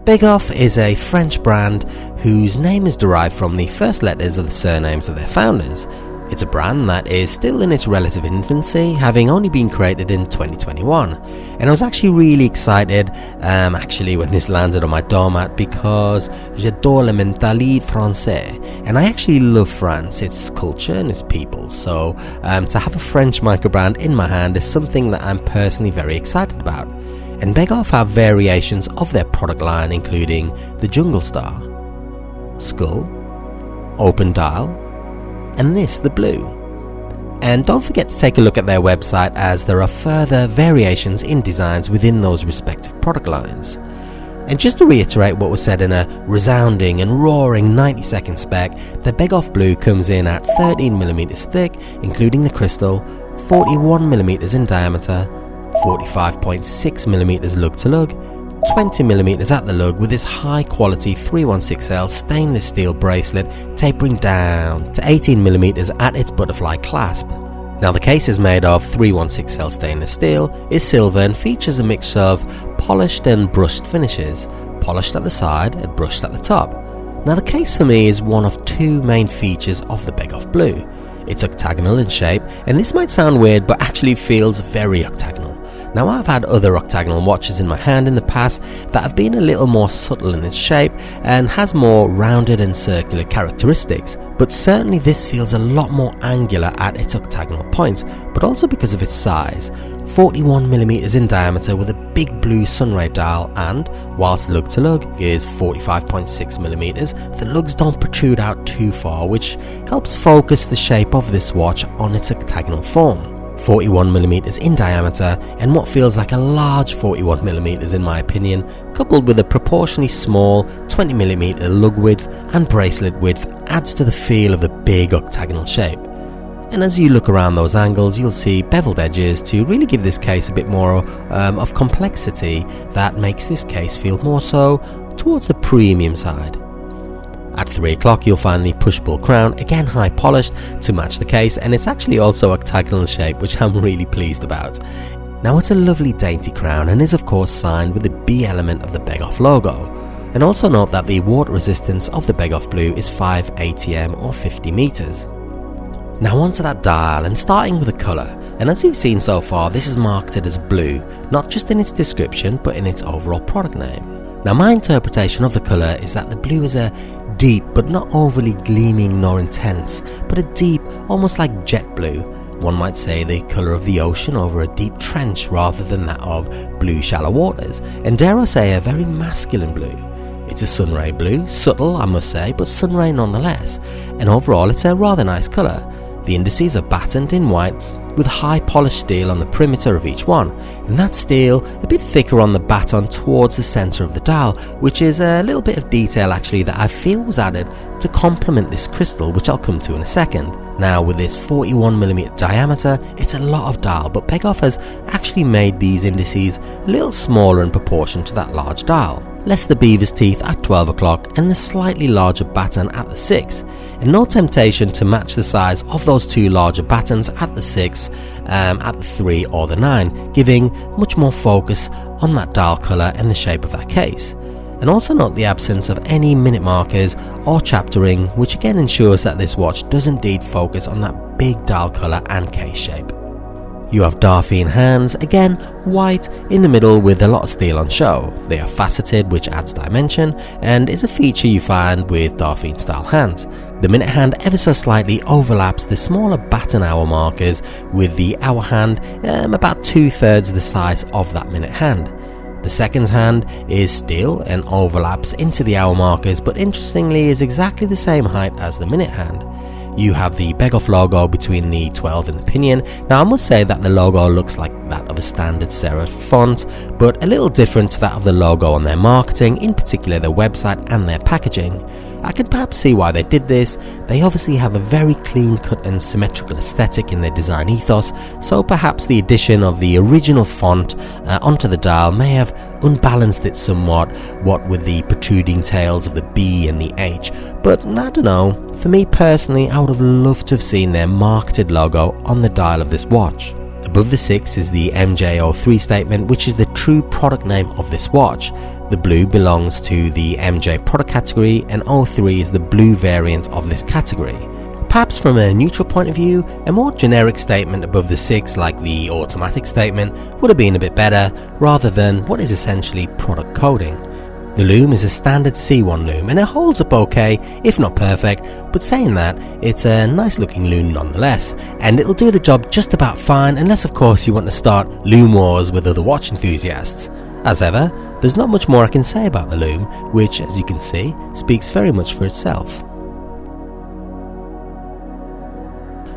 Beghof is a French brand whose name is derived from the first letters of the surnames of their founders. It's a brand that is still in its relative infancy, having only been created in 2021. And I was actually really excited when this landed on my doormat, because j'adore le mentalité français, and I actually love France, its culture and its people. So to have a French microbrand in my hand is something that I'm personally very excited about. And Beghof have variations of their product line, including the Jungle Star, Skull, Open Dial, and this, the Blue. And don't forget to take a look at their website, as there are further variations in designs within those respective product lines. And just to reiterate what was said in a resounding and roaring 90-second spec, the Beghof Blue comes in at 13mm thick, including the crystal, 41mm in diameter, 45.6mm lug to lug, 20mm at the lug, with this high quality 316L stainless steel bracelet tapering down to 18mm at its butterfly clasp. Now the case is made of 316L stainless steel, is silver, and features a mix of polished and brushed finishes, polished at the side and brushed at the top. Now the case for me is one of two main features of the Beghof Blue. It's octagonal in shape, and this might sound weird but actually feels very octagonal. Now I've had other octagonal watches in my hand in the past that have been a little more subtle in its shape and has more rounded and circular characteristics, but certainly this feels a lot more angular at its octagonal points, but also because of its size. 41mm in diameter with a big blue sunray dial, and whilst lug to lug is 45.6mm, the lugs don't protrude out too far, which helps focus the shape of this watch on its octagonal form. 41mm in diameter, and what feels like a large 41mm in my opinion, coupled with a proportionally small 20mm lug width and bracelet width, adds to the feel of the big octagonal shape. And as you look around those angles, you'll see beveled edges to really give this case a bit more of complexity that makes this case feel more so towards the premium side. At 3 o'clock you'll find the push-pull crown, again high polished to match the case, and it's actually also octagonal in shape, which I'm really pleased about. Now it's a lovely dainty crown and is of course signed with the B element of the Beghof logo. And also note that the water resistance of the Beghof Blue is 5 ATM or 50 meters. Now onto that dial, and starting with the colour, and as you've seen so far, this is marketed as blue, not just in its description but in its overall product name. Now my interpretation of the colour is that the blue is a deep but not overly gleaming nor intense, but a deep, almost like jet blue. One might say the colour of the ocean over a deep trench rather than that of blue shallow waters, and dare I say a very masculine blue. It's a sunray blue, subtle I must say, but sunray nonetheless, and overall it's a rather nice colour. The indices are battened in white with high polished steel on the perimeter of each one, and that steel a bit thicker on the baton towards the centre of the dial, which is a little bit of detail actually that I feel was added to complement this crystal, which I'll come to in a second. Now with this 41mm diameter, it's a lot of dial, but Beghof has actually made these indices a little smaller in proportion to that large dial. Less the beaver's teeth at 12 o'clock and the slightly larger baton at the 6, and no temptation to match the size of those two larger batons at the 6, at the 3 or the 9, giving much more focus on that dial colour and the shape of that case. And also note the absence of any minute markers or chaptering, which again ensures that this watch does indeed focus on that big dial colour and case shape. You have Dauphine hands, again white in the middle with a lot of steel on show. They are faceted, which adds dimension and is a feature you find with Dauphine style hands. The minute hand ever so slightly overlaps the smaller baton hour markers, with the hour hand about 2/3 the size of that minute hand. The second hand is steel and overlaps into the hour markers, but interestingly is exactly the same height as the minute hand. You have the Beghof logo between the 12 and the pinion. Now I must say that the logo looks like that of a standard serif font, but a little different to that of the logo on their marketing, in particular their website and their packaging. I can perhaps see why they did this. They obviously have a very clean cut and symmetrical aesthetic in their design ethos, so perhaps the addition of the original font onto the dial may have unbalanced it somewhat, what with the protruding tails of the B and the H. But I don't know, for me personally I would have loved to have seen their marketed logo on the dial of this watch. The Above the 6 is the MJ03 statement, which is the true product name of this watch. The blue belongs to the MJ product category, and 03 is the blue variant of this category. Perhaps from a neutral point of view, a more generic statement above the 6, like the automatic statement, would have been a bit better, rather than what is essentially product coding. The Lume is a standard C1 Lume, and it holds up okay, if not perfect, but saying that, it's a nice looking Lume nonetheless, and it'll do the job just about fine, unless of course you want to start Lume wars with other watch enthusiasts. As ever, there's not much more I can say about the Lume, which, as you can see, speaks very much for itself.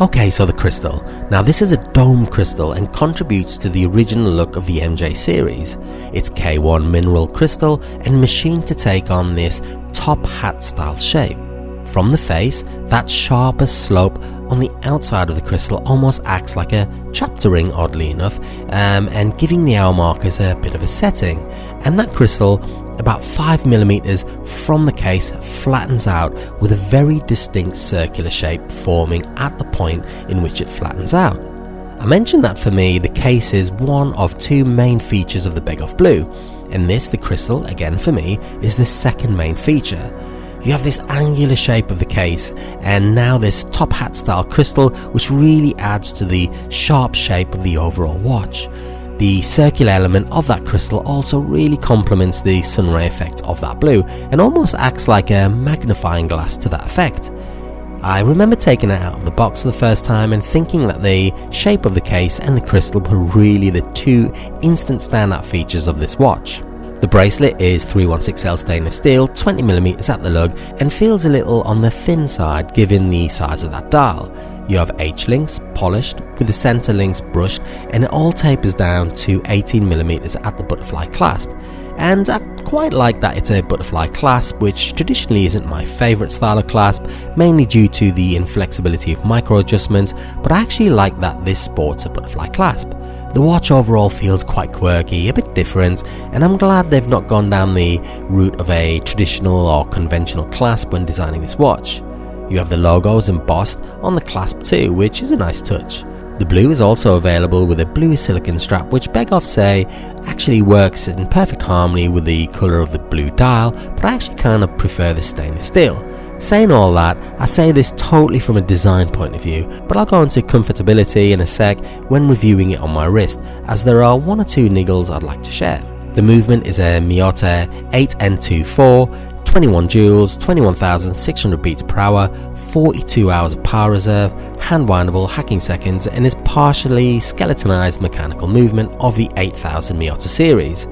Okay, so the crystal. Now this is a dome crystal and contributes to the original look of the MJ series. It's K1 mineral crystal and machined to take on this top hat style shape. From the face, that sharper slope on the outside of the crystal almost acts like a chapter ring, oddly enough, and giving the hour markers a bit of a setting. And that crystal, about 5mm from the case, flattens out with a very distinct circular shape forming at the point in which it flattens out. I mentioned that for me the case is one of two main features of the Beghof Blue, and this, the crystal, again for me, is the second main feature. You have this angular shape of the case, and now this top hat style crystal, which really adds to the sharp shape of the overall watch. The circular element of that crystal also really complements the sunray effect of that blue and almost acts like a magnifying glass to that effect. I remember taking it out of the box for the first time and thinking that the shape of the case and the crystal were really the two instant standout features of this watch. The bracelet is 316L stainless steel, 20mm at the lug, and feels a little on the thin side given the size of that dial. You have H-links polished with the center links brushed, and it all tapers down to 18mm at the butterfly clasp. And I quite like that it's a butterfly clasp, which traditionally isn't my favourite style of clasp, mainly due to the inflexibility of micro adjustments, but I actually like that this sports a butterfly clasp. The watch overall feels quite quirky, a bit different, and I'm glad they've not gone down the route of a traditional or conventional clasp when designing this watch. You have the logos embossed on the clasp too, which is a nice touch. The blue is also available with a blue silicone strap, which Beghof say actually works in perfect harmony with the colour of the blue dial, but I actually kind of prefer the stainless steel. Saying all that, I say this totally from a design point of view, but I'll go into comfortability in a sec when reviewing it on my wrist, as there are one or two niggles I'd like to share. The movement is a Miyota 8N24, 21 joules, 21,600 beats per hour, 42 hours of power reserve, hand windable hacking seconds, and is partially skeletonized mechanical movement of the 8000 Miyota series.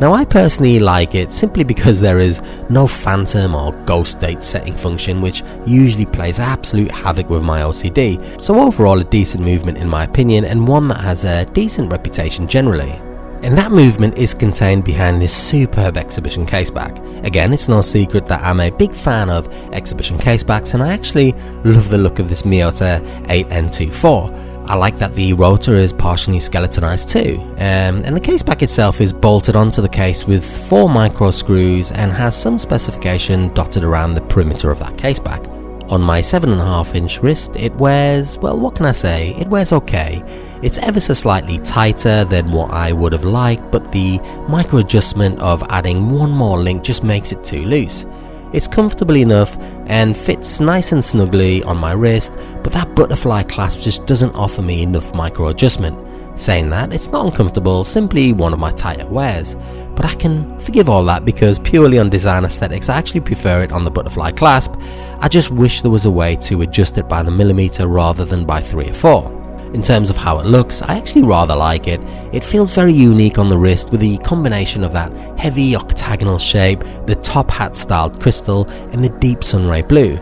Now I personally like it simply because there is no phantom or ghost date setting function, which usually plays absolute havoc with my OCD, so overall a decent movement in my opinion, and one that has a decent reputation generally. And that movement is contained behind this superb exhibition caseback. Again, it's no secret that I'm a big fan of exhibition casebacks, and I actually love the look of this Miyota 8N24. I like that the rotor is partially skeletonized too, and the caseback itself is bolted onto the case with 4 micro screws and has some specification dotted around the perimeter of that caseback. On my 7.5-inch wrist, it wears, well, what can I say, it wears okay. It's ever so slightly tighter than what I would have liked, but the micro adjustment of adding one more link just makes it too loose. It's comfortable enough and fits nice and snugly on my wrist, but that butterfly clasp just doesn't offer me enough micro adjustment. Saying that, it's not uncomfortable, simply one of my tighter wears. But I can forgive all that because purely on design aesthetics I actually prefer it on the butterfly clasp. I just wish there was a way to adjust it by the millimeter rather than by 3 or 4. In terms of how it looks, I actually rather like it. It feels very unique on the wrist with the combination of that heavy octagonal shape, the top hat styled crystal, and the deep sunray blue.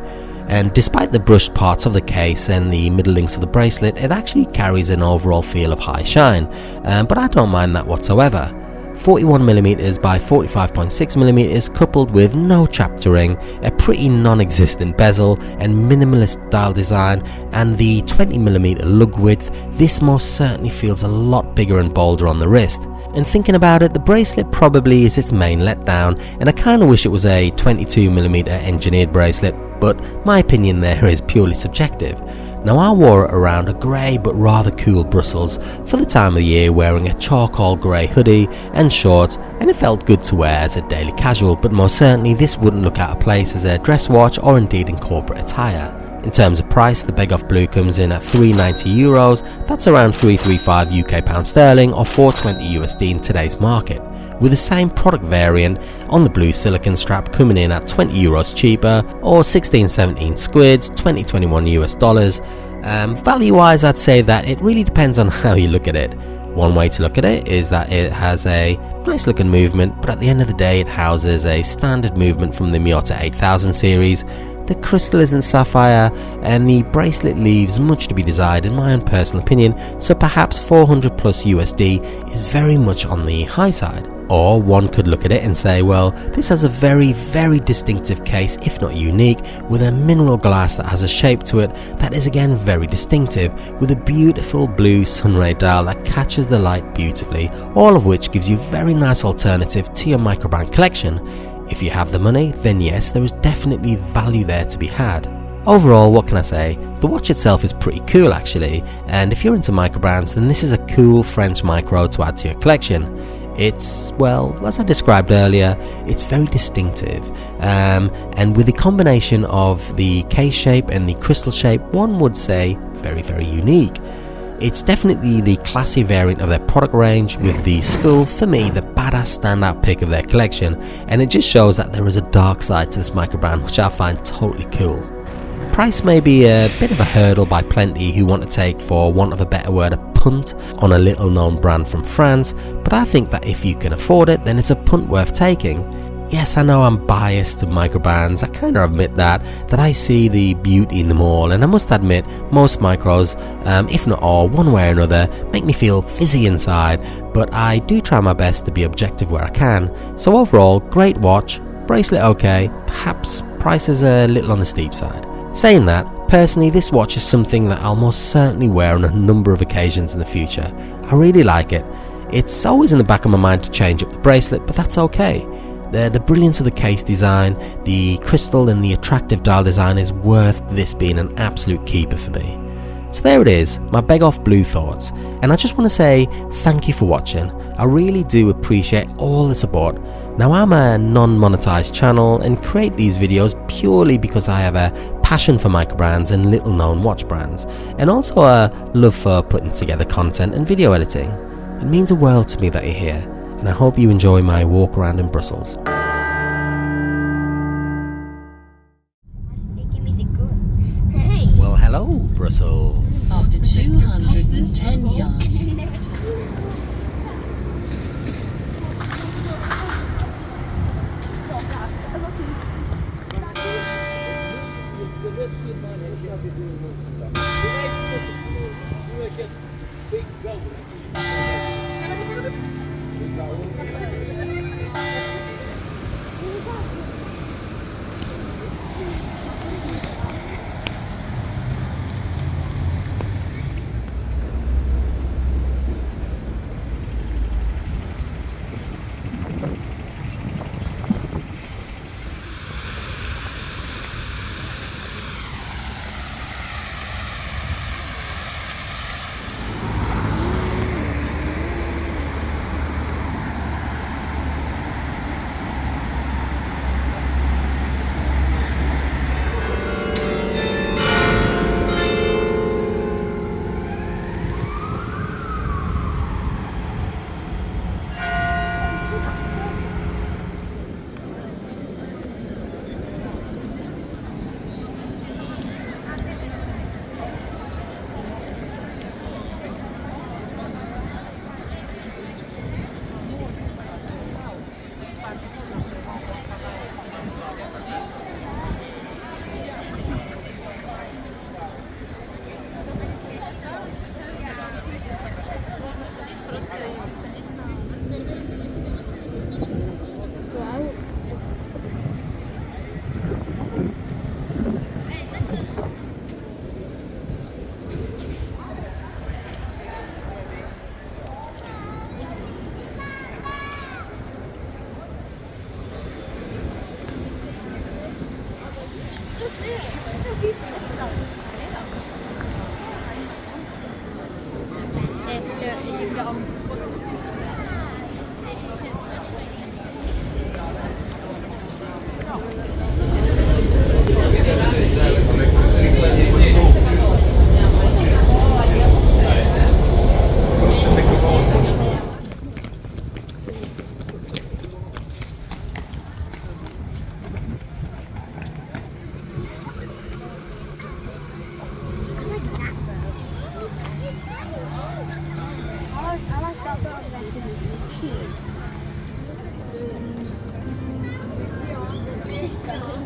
And despite the brushed parts of the case and the middle links of the bracelet, it actually carries an overall feel of high shine, but I don't mind that whatsoever. 41mm by 45.6mm coupled with no chapter ring, a pretty non-existent bezel and minimalist dial design, and the 20mm lug width, this most certainly feels a lot bigger and bolder on the wrist. And thinking about it, the bracelet probably is its main letdown, and I kinda wish it was a 22mm engineered bracelet, but my opinion there is purely subjective. Now I wore it around a grey but rather cool Brussels for the time of the year, wearing a charcoal grey hoodie and shorts, and it felt good to wear as a daily casual, but most certainly this wouldn't look out of place as a dress watch or indeed in corporate attire. In terms of price, the Beghof Blue comes in at €390, that's around 335 UK pound sterling or 420 USD in today's market, with the same product variant on the blue silicone strap coming in at €20 cheaper or 16-17 squids, 20-21 US dollars. Value wise, I'd say that it really depends on how you look at it. One way to look at it is that it has a nice looking movement, but at the end of the day it houses a standard movement from the Miyota 8000 series. The crystal isn't sapphire, and the bracelet leaves much to be desired in my own personal opinion, so perhaps 400 plus USD is very much on the high side. Or one could look at it and say, well, this has a very, very distinctive case, if not unique, with a mineral glass that has a shape to it that is again very distinctive, with a beautiful blue sunray dial that catches the light beautifully, all of which gives you a very nice alternative to your microbrand collection. If you have the money, then yes, there is definitely value there to be had. Overall, what can I say? The watch itself is pretty cool actually, and if you're into microbrands, then this is a cool French micro to add to your collection. It's, well, as I described earlier, it's very distinctive, and with the combination of the case shape and the crystal shape, one would say very, very unique. It's definitely the classy variant of their product range, with the skull, for me, the badass standout pick of their collection, and it just shows that there is a dark side to this microbrand which I find totally cool. Price may be a bit of a hurdle by plenty who want to take, for want of a better word, a punt on a little known brand from France, but I think that if you can afford it, then it's a punt worth taking. Yes, I know I'm biased to microbrands, I kind of admit that I see the beauty in them all, and I must admit most micros, if not all, one way or another, make me feel fizzy inside, but I do try my best to be objective where I can. So overall, great watch, bracelet okay, perhaps price is a little on the steep side. Saying that, personally this watch is something that I'll most certainly wear on a number of occasions in the future. I really like it. It's always in the back of my mind to change up the bracelet, but that's okay. The brilliance of the case design, the crystal and the attractive dial design is worth this being an absolute keeper for me. So there it is, my Beghof Blue thoughts, and I just want to say thank you for watching. I really do appreciate all the support. Now I'm a non-monetized channel and create these videos purely because I have a passion for microbrands and little known watch brands, and also a love for putting together content and video editing. It means a world to me that you're here, and I hope you enjoy my walk around in Brussels. Well, hello, Brussels. After 210 yards.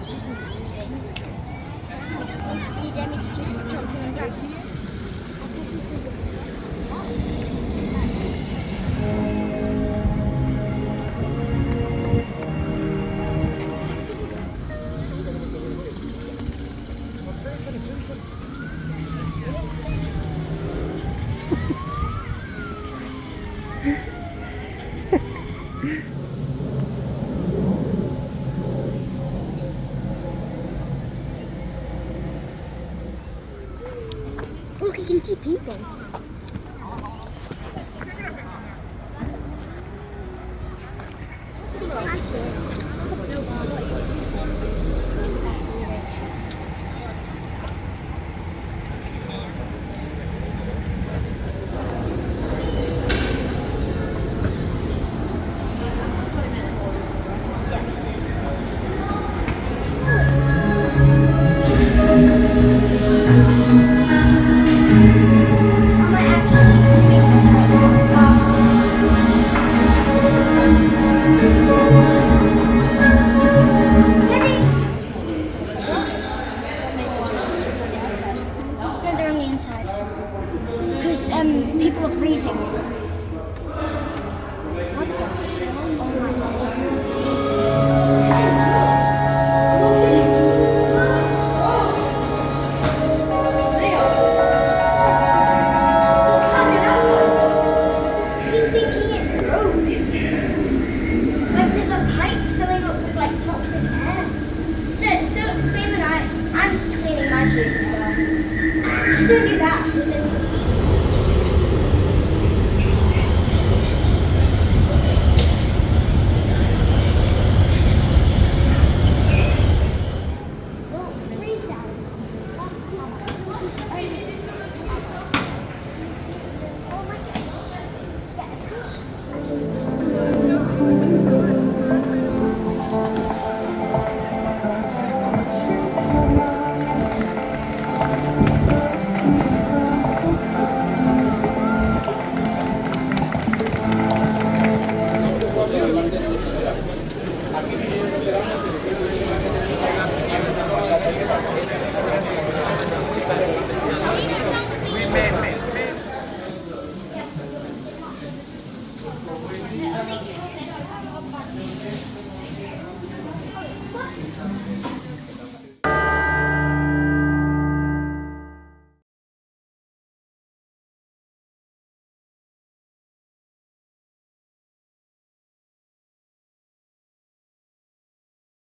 it's just moving. You dare me to just jump in and grab? Look, you can see people. Because people are breathing. What the hell? Oh my god. He's thinking it's broke. Like there's a pipe filling up with like toxic air. So same and I'm cleaning my shoes today. Just don't do that.